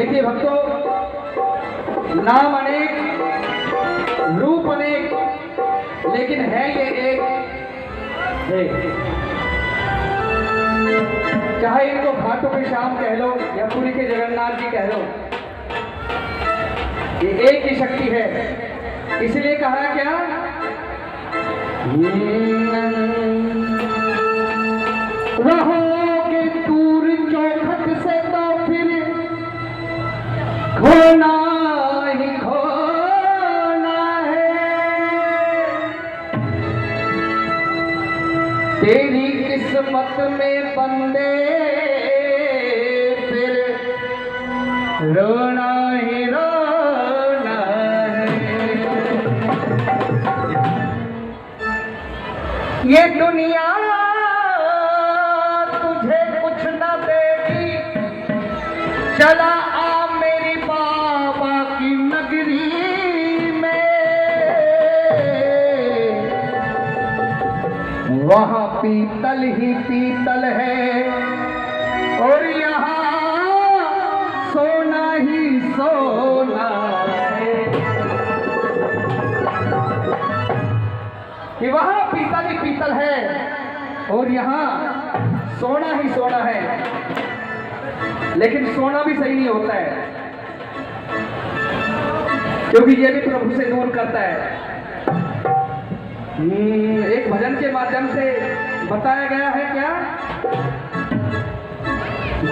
देखिए भक्तों, नाम अनेक, रूप अनेक, लेकिन है ये एक है। चाहे इनको घाटों पे श्याम कह लो या पुरी के जगन्नाथ जी कह लो, ये एक ही शक्ति है। इसलिए कहा क्या, रहोगे दूर चौखट से तो फिर खोना ही खोना है। तेरी किस्मत में बंदे फिर रोना ही रोना है। ये दुनिया तुझे कुछ न देगी, चला आ मेरी बाबा की नगरी में। वहां पीतल ही पीतल है और यहाँ सोना ही सोना है। कि वहां पीतल ही पीतल है और यहाँ सोना ही सोना है। लेकिन सोना भी सही नहीं होता है, क्योंकि ये भी प्रभु से दूर करता है। एक भजन के माध्यम से बताया गया है क्या,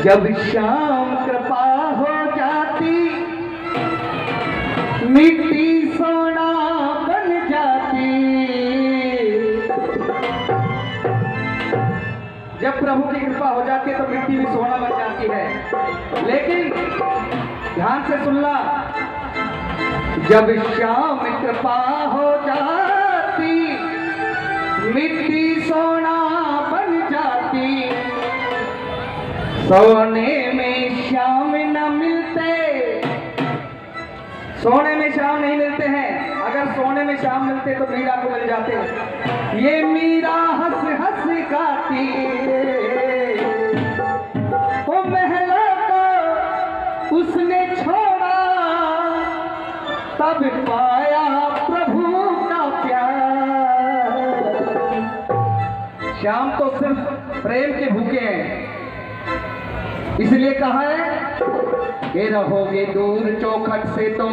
जब श्याम कृपा हो जाती मिट्टी सोना बन जाती। जब प्रभु की कृपा हो जाती है तो मिट्टी भी सोना बन जाती है। लेकिन ध्यान से सुनना, जब श्याम कृपा हो जाती मिट्टी सोना बन जाती। सोने में श्याम न मिलते, सोने में श्याम नहीं मिलते हैं। अगर सोने में श्याम मिलते तो मीरा को मिल जाते। ये मीरा हंस हंस गाती, वो महलों को उसने छोड़ा, तब पाया प्रभु का प्यार। श्याम तो सिर्फ प्रेम के भूखे हैं। इसलिए कहा है कि रहोगे दूर चौखट से तो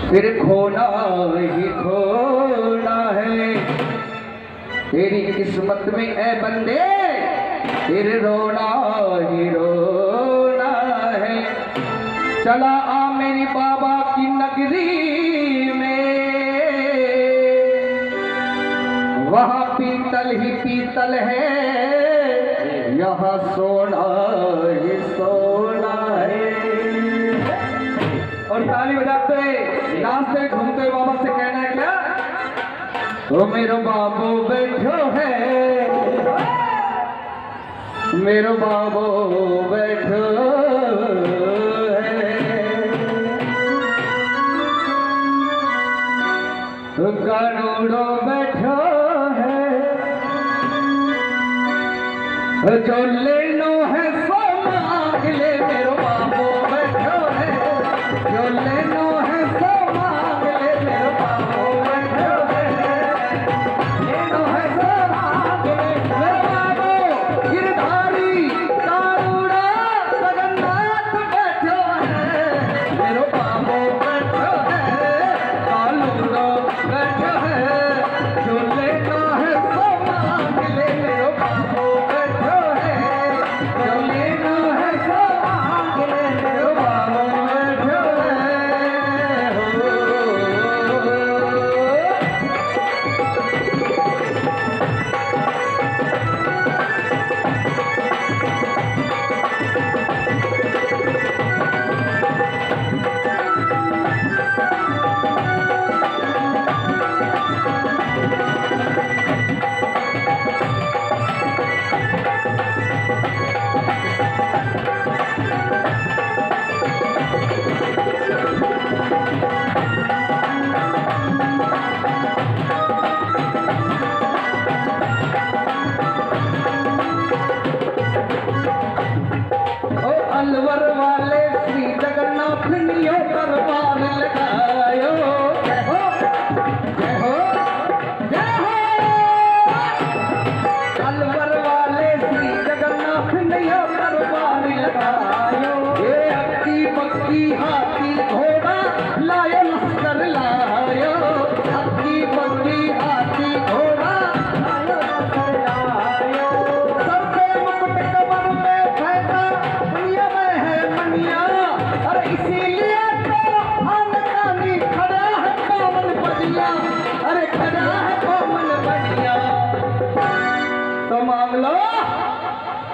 फिर खोना ही खोना है। तेरी किस्मत में ऐ बंदे फिर रोना ही रोना है। चला आ मेरी बाबा की नगरी में, वहां पीतल ही पीतल है, यहाँ सोना ही सोना है। और ताली बजाते नाचते घूमते बाबा से कहना है क्या, तो मेरो बाबू बैठो है, मेरो बाबू बैठो है। गरुड़ो बैठो है, जो लेनो है सो मांग ले। मेरो बाबू बैठो है, जो लेनो है सो मांग ले। मेरो बाबू बैठो है, लेनो है सो मांग ले। मेरो बाबू गिरधारी कारूड़ा जगन्नाथ बैठो है। मेरो बाबू बैठो है, कालूड़ा बैठो है, जो लेना है सो मांग ले। मेरो बाबू बैठो है,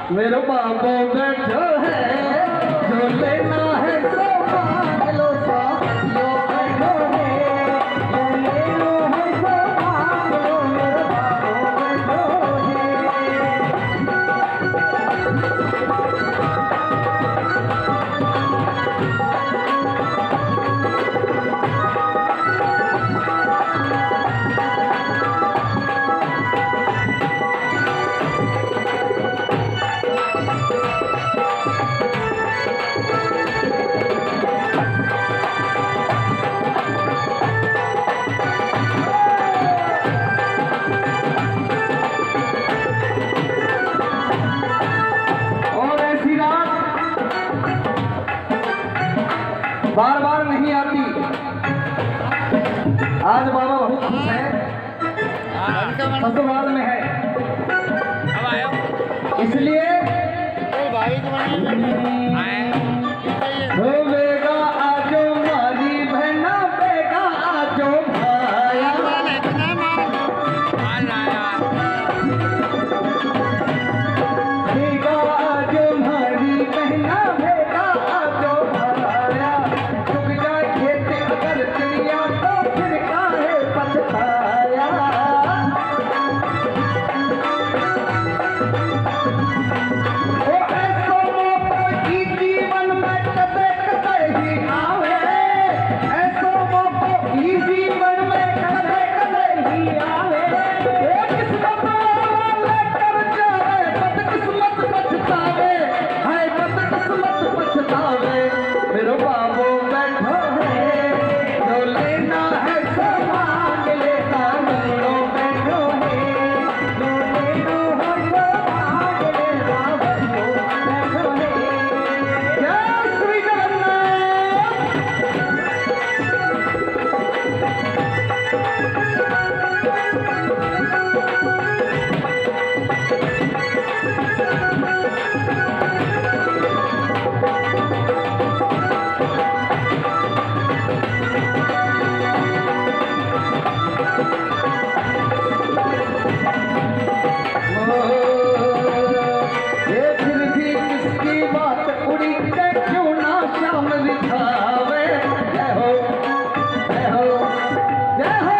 मेरे बाबू बैठो है, जो लेना है सो मांग लो, सो यो बैठो है, जो लेना है सो मांग लो, मेरे बाबू बैठो बार बार नहीं आती। आज बाबा बहुत खुश है, ससुराल में है, इसलिए बेगा आजो मारी बहना, बेगा आजो भाया, बेगा आजो मारी बहना, बेगा आजो भाया, चुग जाए खेत अगर चिड़िया तो फिर काहे पछताया। ओ ऐसो मौका ई जीवन में कदे कदे ही आवे, ऐसो मौका ई जीवन में कदे कदे ही आवे, एक किस्मत वाला लेकर जाए, बदकिस्मत पछतावे, हाय बदकिस्मत पछतावे। मेरे बाबू बैठो है, जो लेना है सो मांग ले, सामने बैठो है, जो लेना है सो मांग ले, बाबू बैठो है। जय श्री जगन्नाथ। ये फिर भी किसकी बात उड़ी के क्यों ना शाम दिखावे। जय हो, जय हो, जय हो।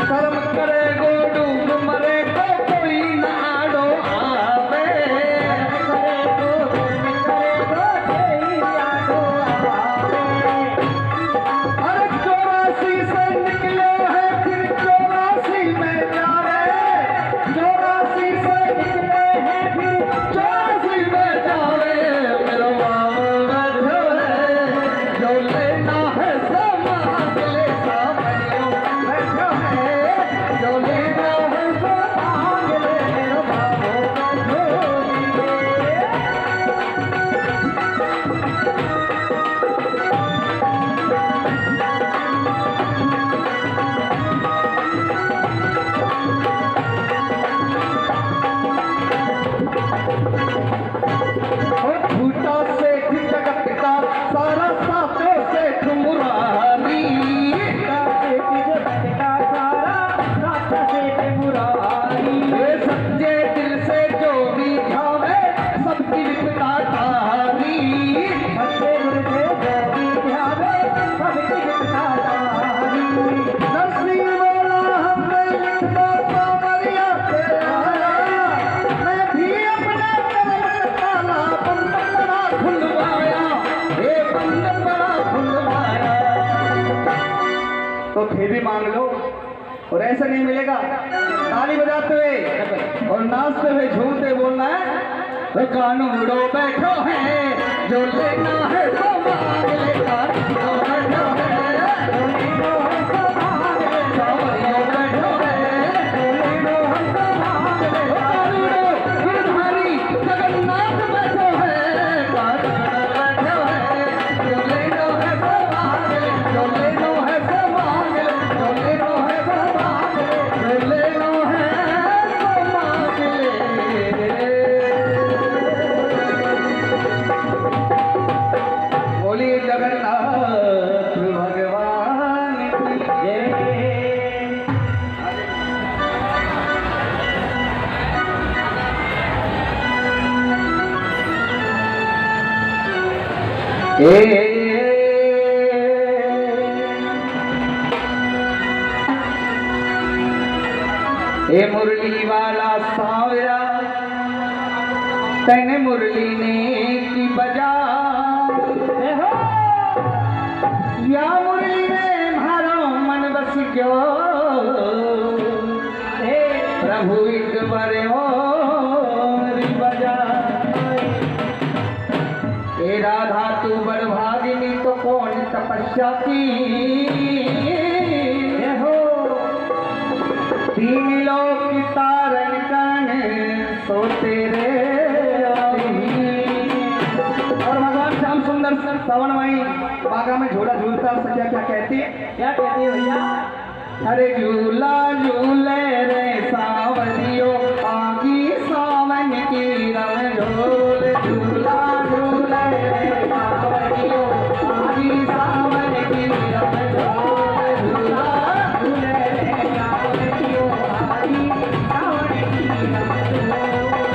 कर्म करे गो डूब मरे को कोई ना आड़ो आवे, करे गो करे गो कोई आड़ो आवे। अरे 84 से निकले हैं फिर 84 में जावे, 84 से निकले हैं फिर 84 में जावे। मेरा बाबू बैठो है, जो लेना है सो मांग ले, सामने बैठो है, जो लेना है सो मांग ले, मेरा बाबू बैठो है। और झूठा सेठ जगत का सारा साथों सेठ मुरारी, ये सच्चे दिल से जो भी खावे सबकी विपदा तारी, सच्चे दिल से जो भी खावे सबकी विपदा तारी। नरसिंह बोला हमने लिखा कांवरिया से आया, मैं भी अपने कर्म का ताला बंद बड़ा खुलवाया, ये बंद बड़ा खुलवाया। तो फिर भी मांग लो, और ऐसा नहीं मिलेगा। ताली बजाते हुए और नाचते हुए झूमते बोलना है, तो कानूनो बैठो है, जो लेना है सो मांग ले, कानूनो बैठो है, जो लेना है सो मांग ले, सावरियों बैठो है, जो लेना है सो मांग ले, कानूनो गिरधारी जगन्नाथ बैठो है, कानूनो बैठो है, जो लेना है सो मांग ले, जो लेना है सो मांग ले, जो लेना है सो मांग ले, जो लेना है सो मांग ले। ए मुरली वाला सावरा तैने मुरली ने की बजा या मुरली में मारो मन बस गयो प्रभु एक बार और बजा ए राधा तू बड़भागिनी तो कौन तपस्या की हो तीन लोग की तारण करने सो तेरे और भगवान श्याम सुंदर सवन माई बागा में झूला झूलता सखिया क्या कहती है भैया अरे झूला झूले रे सावरियो आगी सावन की रंग झूल झूला झूले रे सावरियो आगी सावन की रंग झूल झूला झूले रे सावरियो आगी सावन की रंग झूल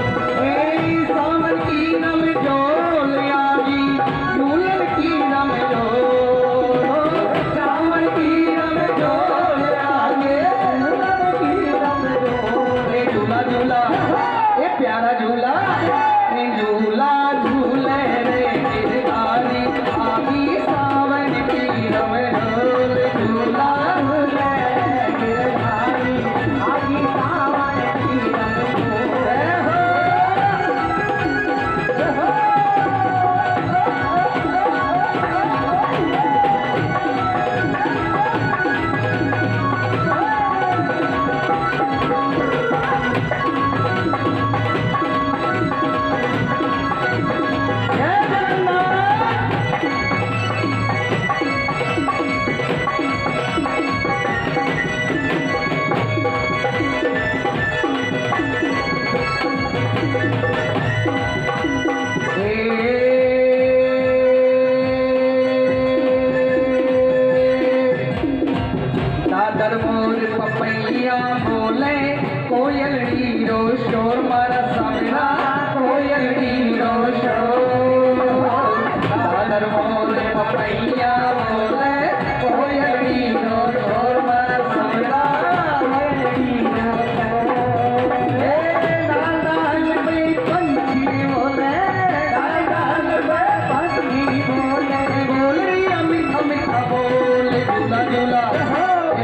सावन की रंग झूल आगी झूलन की रंग झूल सावन की रंग झूल झूला झूला ये प्यारा झूला झूला झूले रे गिरधारी आगी सावन की रमझोल झूला झूले गिरधारी आगी सावन की दादर मोर पपैया बोले कोयल हीरो शोर मारा सामना कोयल हीरो शोर दादर मोर पपैया बोले कोयल हीरो शोर मारा सामना कोयल हीरो लाल लाल में पंछी बोले लाल लाल में पंछी बोले बोल रही अमित अमित बोले झूला झूला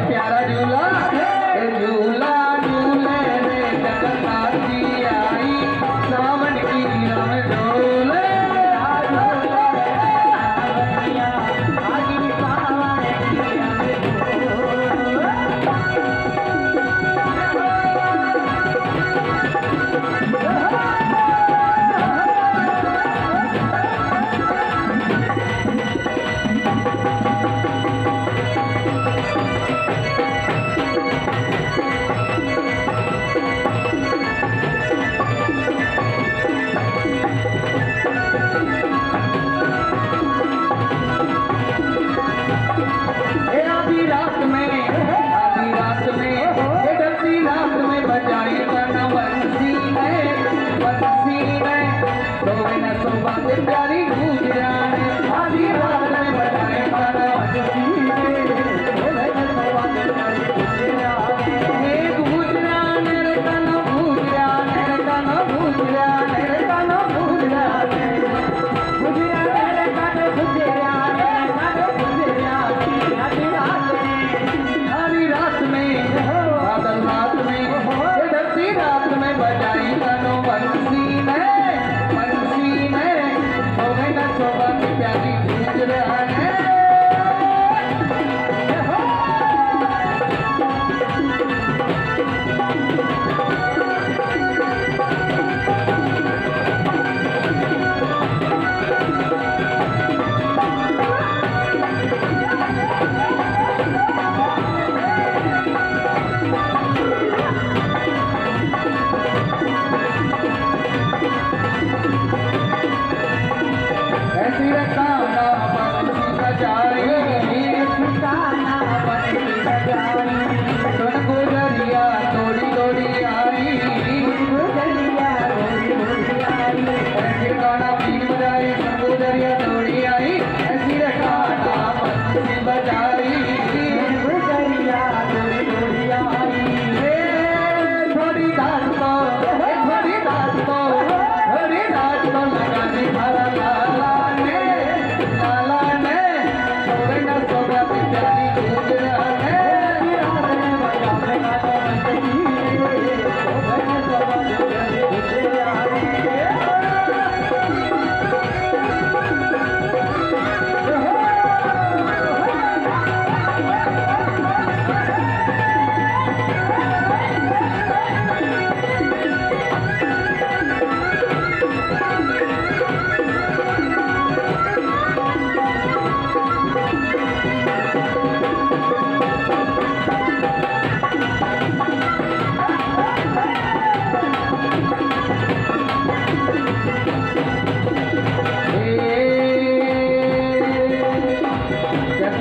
प्यारा झूला झूला झूले रे जगन्नाथ जी आई सावन की रंग झूले आगी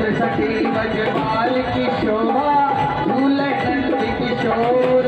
छत्र सटी बजपाल की शोभा झूले नंद किशोर